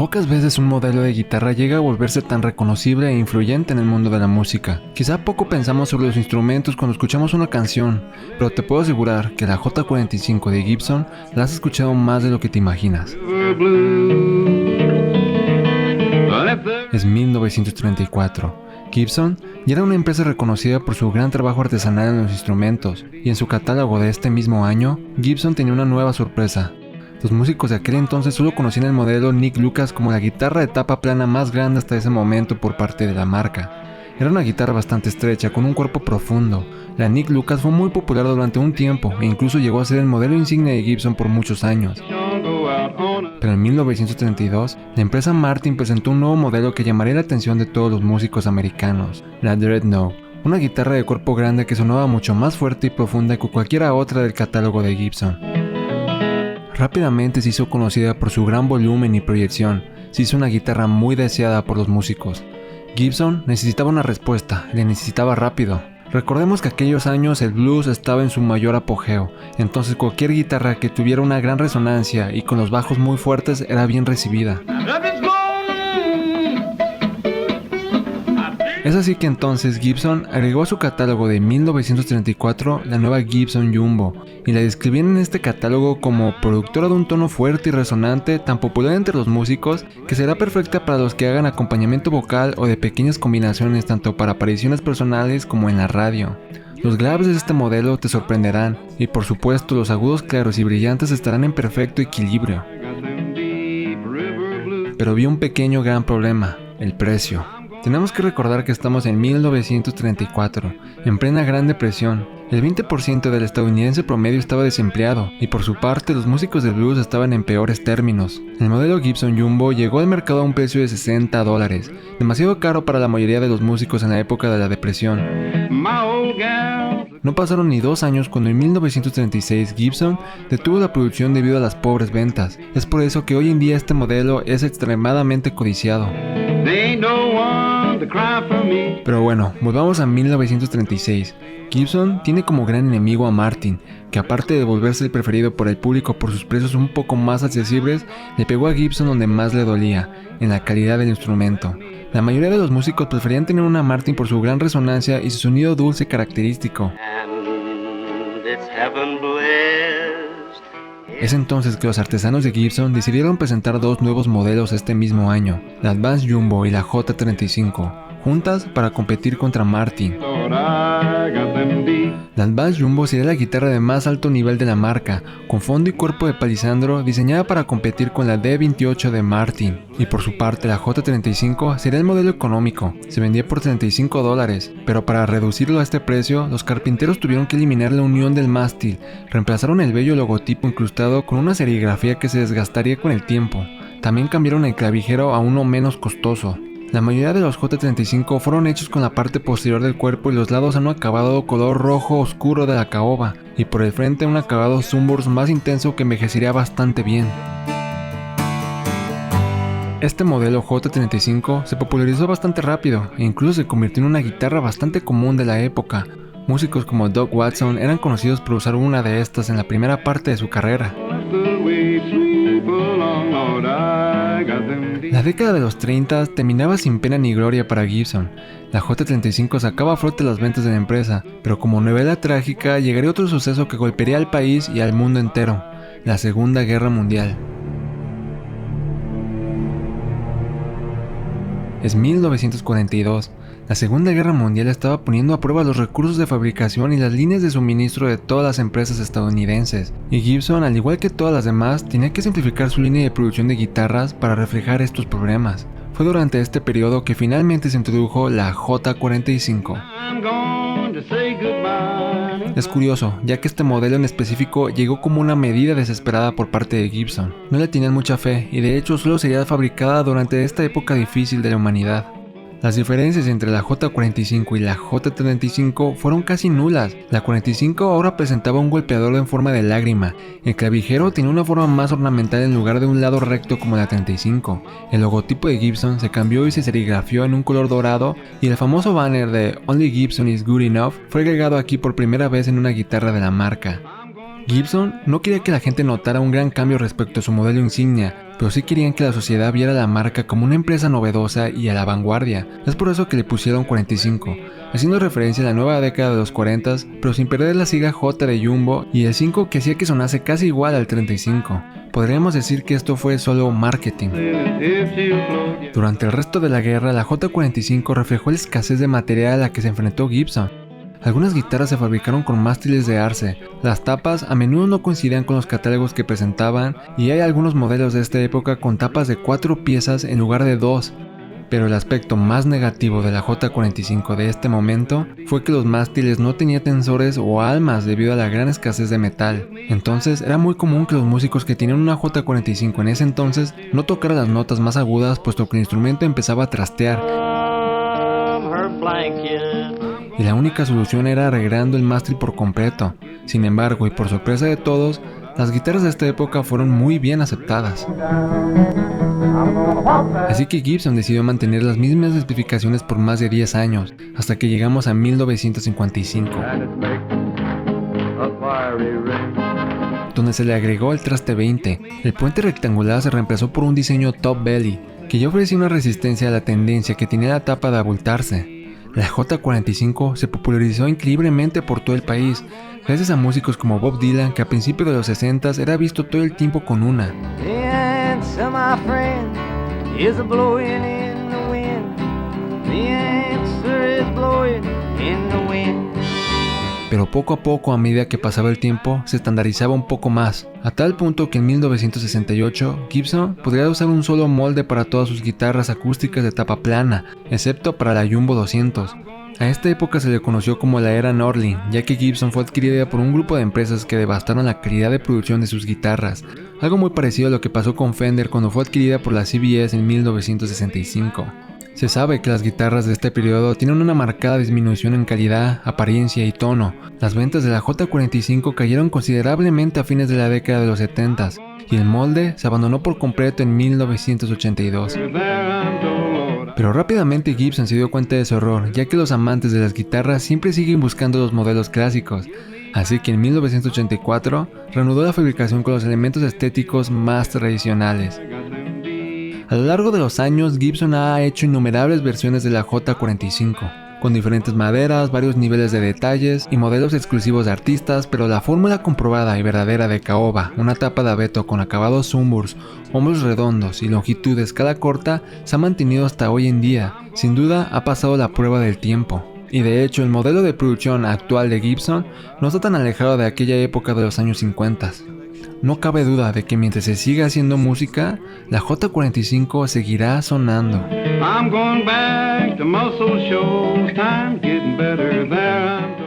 Pocas veces un modelo de guitarra llega a volverse tan reconocible e influyente en el mundo de la música. Quizá poco pensamos sobre los instrumentos cuando escuchamos una canción, pero te puedo asegurar que la J45 de Gibson la has escuchado más de lo que te imaginas. Es 1934. Gibson ya era una empresa reconocida por su gran trabajo artesanal en los instrumentos, y en su catálogo de este mismo año, Gibson tenía una nueva sorpresa. Los músicos de aquel entonces solo conocían el modelo Nick Lucas como la guitarra de tapa plana más grande hasta ese momento por parte de la marca. Era una guitarra bastante estrecha, con un cuerpo profundo. La Nick Lucas fue muy popular durante un tiempo e incluso llegó a ser el modelo insignia de Gibson por muchos años. Pero en 1932, la empresa Martin presentó un nuevo modelo que llamaría la atención de todos los músicos americanos, la Dreadnought, una guitarra de cuerpo grande que sonaba mucho más fuerte y profunda que cualquiera otra del catálogo de Gibson. Rápidamente se hizo conocida por su gran volumen y proyección. Se hizo una guitarra muy deseada por los músicos. Gibson necesitaba una respuesta, le necesitaba rápido. Recordemos que aquellos años el blues estaba en su mayor apogeo, entonces cualquier guitarra que tuviera una gran resonancia y con los bajos muy fuertes era bien recibida. Es así que entonces Gibson agregó a su catálogo de 1934 la nueva Gibson Jumbo, y la describían en este catálogo como productora de un tono fuerte y resonante tan popular entre los músicos que será perfecta para los que hagan acompañamiento vocal o de pequeñas combinaciones tanto para apariciones personales como en la radio. Los graves de este modelo te sorprenderán y por supuesto los agudos claros y brillantes estarán en perfecto equilibrio. Pero había un pequeño gran problema, el precio. Tenemos que recordar que estamos en 1934, en plena Gran Depresión. El 20% del estadounidense promedio estaba desempleado, y por su parte los músicos de blues estaban en peores términos. El modelo Gibson Jumbo llegó al mercado a un precio de $60, demasiado caro para la mayoría de los músicos en la época de la depresión. No pasaron ni 2 años cuando en 1936 Gibson detuvo la producción debido a las pobres ventas. Es por eso que hoy en día este modelo es extremadamente codiciado. Pero bueno, volvamos a 1936. Gibson tiene como gran enemigo a Martin, que aparte de volverse el preferido por el público por sus precios un poco más accesibles, le pegó a Gibson donde más le dolía, en la calidad del instrumento. La mayoría de los músicos preferían tener una Martin por su gran resonancia y su sonido dulce característico. Es entonces que los artesanos de Gibson decidieron presentar 2 nuevos modelos este mismo año, la Advanced Jumbo y la J35, juntas para competir contra Martin. La Advanced Jumbo sería la guitarra de más alto nivel de la marca, con fondo y cuerpo de palisandro diseñada para competir con la D28 de Martin, y por su parte la J35 sería el modelo económico, se vendía por $35, pero para reducirlo a este precio, los carpinteros tuvieron que eliminar la unión del mástil, reemplazaron el bello logotipo incrustado con una serigrafía que se desgastaría con el tiempo, también cambiaron el clavijero a uno menos costoso. La mayoría de los J35 fueron hechos con la parte posterior del cuerpo y los lados a un acabado color rojo oscuro de la caoba, y por el frente un acabado sunburst más intenso que envejecería bastante bien. Este modelo J35 se popularizó bastante rápido e incluso se convirtió en una guitarra bastante común de la época. Músicos como Doug Watson eran conocidos por usar una de estas en la primera parte de su carrera. La década de los 30 terminaba sin pena ni gloria para Gibson. La J35 sacaba a flote las ventas de la empresa, pero como novela trágica llegaría otro suceso que golpearía al país y al mundo entero, la Segunda Guerra Mundial. Es 1942. La Segunda Guerra Mundial estaba poniendo a prueba los recursos de fabricación y las líneas de suministro de todas las empresas estadounidenses, y Gibson, al igual que todas las demás, tenía que simplificar su línea de producción de guitarras para reflejar estos problemas. Fue durante este periodo que finalmente se introdujo la J45. Es curioso, ya que este modelo en específico llegó como una medida desesperada por parte de Gibson. No le tenían mucha fe y de hecho solo sería fabricada durante esta época difícil de la humanidad. Las diferencias entre la J45 y la J35 fueron casi nulas. La 45 ahora presentaba un golpeador en forma de lágrima, el clavijero tenía una forma más ornamental en lugar de un lado recto como la 35, el logotipo de Gibson se cambió y se serigrafió en un color dorado, y el famoso banner de Only Gibson is Good Enough fue agregado aquí por primera vez en una guitarra de la marca. Gibson no quería que la gente notara un gran cambio respecto a su modelo insignia, pero sí querían que la sociedad viera la marca como una empresa novedosa y a la vanguardia. Es por eso que le pusieron 45, haciendo referencia a la nueva década de los 40, pero sin perder la sigla J de Jumbo y el 5 que hacía que sonase casi igual al 35. Podríamos decir que esto fue solo marketing. Durante el resto de la guerra, la J45 reflejó la escasez de material a la que se enfrentó Gibson. Algunas guitarras se fabricaron con mástiles de arce, las tapas a menudo no coincidían con los catálogos que presentaban y hay algunos modelos de esta época con tapas de 4 piezas en lugar de 2. Pero el aspecto más negativo de la J45 de este momento fue que los mástiles no tenían tensores o almas debido a la gran escasez de metal. Entonces era muy común que los músicos que tenían una J45 en ese entonces no tocaran las notas más agudas puesto que el instrumento empezaba a trastear. Y la única solución era arreglando el mástil por completo. Sin embargo, y por sorpresa de todos, las guitarras de esta época fueron muy bien aceptadas. Así que Gibson decidió mantener las mismas especificaciones por más de 10 años, hasta que llegamos a 1955, donde se le agregó el traste 20. El puente rectangular se reemplazó por un diseño top belly, que ya ofrecía una resistencia a la tendencia que tenía la tapa de abultarse. La J45 se popularizó increíblemente por todo el país, gracias a músicos como Bob Dylan, que a principios de los 60 era visto todo el tiempo con una. Pero poco a poco, a medida que pasaba el tiempo, se estandarizaba un poco más, a tal punto que en 1968 Gibson podría usar un solo molde para todas sus guitarras acústicas de tapa plana, excepto para la Jumbo 200. A esta época se le conoció como la era Norlin, ya que Gibson fue adquirida por un grupo de empresas que devastaron la calidad de producción de sus guitarras, algo muy parecido a lo que pasó con Fender cuando fue adquirida por la CBS en 1965. Se sabe que las guitarras de este periodo tienen una marcada disminución en calidad, apariencia y tono. Las ventas de la J45 cayeron considerablemente a fines de la década de los 70 y el molde se abandonó por completo en 1982. Pero rápidamente Gibson se dio cuenta de su error, ya que los amantes de las guitarras siempre siguen buscando los modelos clásicos. Así que en 1984 reanudó la fabricación con los elementos estéticos más tradicionales. A lo largo de los años, Gibson ha hecho innumerables versiones de la J45, con diferentes maderas, varios niveles de detalles y modelos exclusivos de artistas, pero la fórmula comprobada y verdadera de caoba, una tapa de abeto con acabados sunburst, hombros redondos y longitud de escala corta, se ha mantenido hasta hoy en día. Sin duda, ha pasado la prueba del tiempo. Y de hecho, el modelo de producción actual de Gibson no está tan alejado de aquella época de los años 50. No cabe duda de que mientras se siga haciendo música, la J45 seguirá sonando. I'm going back to muscle shows, time getting better there.